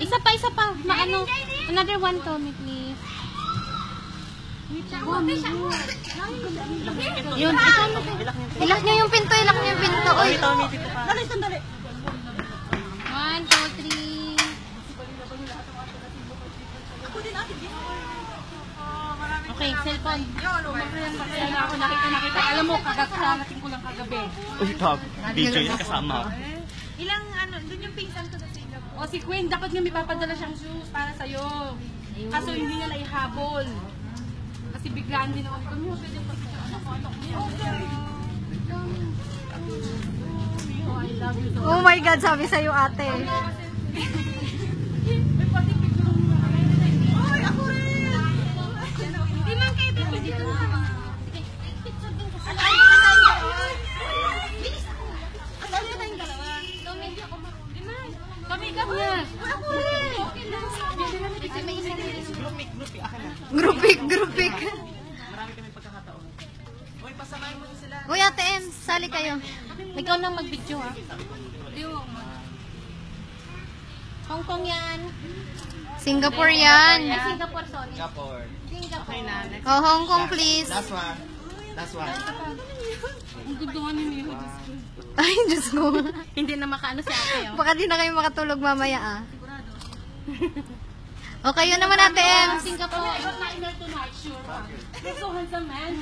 Isa pa. Maano. Another one, Tommy, please. Yun, ito. Ilak niyo yung pinto, Uy. Tommy, dito ka. Dali, sandali. 1, 2, 3. Okay, cellphone. Kaya na ako nakita. Alam mo, kagakarating ko lang kagabi. Uy, top. Video yun kasama. Ilang dun yung pinsan ko sa Singapore. O si Queen, dapat nga may papadala siyang shoes para sa'yo. Kaso hindi niya naihabol. Kasi biglaan din ako. Kami mo pwede pa sa anak-anak niya. Oh my God, sabi sa'yo, ate. Grupik. Marami kami pagkakataon. Uy, pasamahin mo sila. Uy, ate M, sali kayo. Ikaw nang mag-video, ha? Hong Kong yan. Singapore yan. Ay, Singapore, sorry. Singapore. Singapore. Okay na, next. Oh, Hong Kong, please. Last one. Ang gusto nga ni Miho. Ay, Diyos ko. Hindi na makaano si ate, oh. Baka di na kayo makatulog mamaya, ah. Okay, yun naman, ate M. Singapore. I'm not there tonight, sure. You're so handsome, man.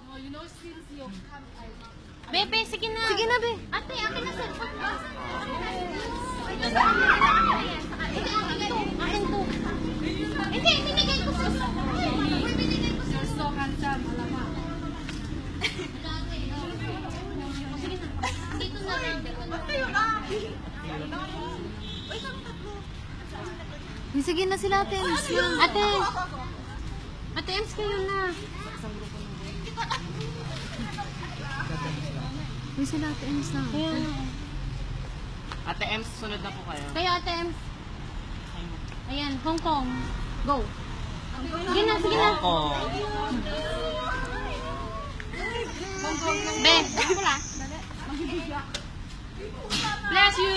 No, you know, since you come, Bebe, sige na. Sige na, be. Ate, akin na cellphone. Akin to. Hindi, binigay ko sa you're so handsome, alam mo. Dito na rin. Sige na sila, ate. Ate Ems, kayo na. May sila, ate Ems na. Ate Ems, sunod na po kayo. Kayo, ate Ems. Ayan, Hong Kong. Go. Sige na. Oh. Be. Bless you!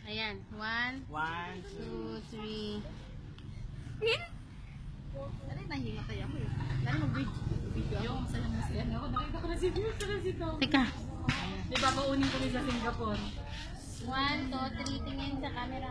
Ayan, 1, 2, 3. Teka. Di ba, kaunin ko rin sa Singapore. 1, 2, 3. Tingin sa camera.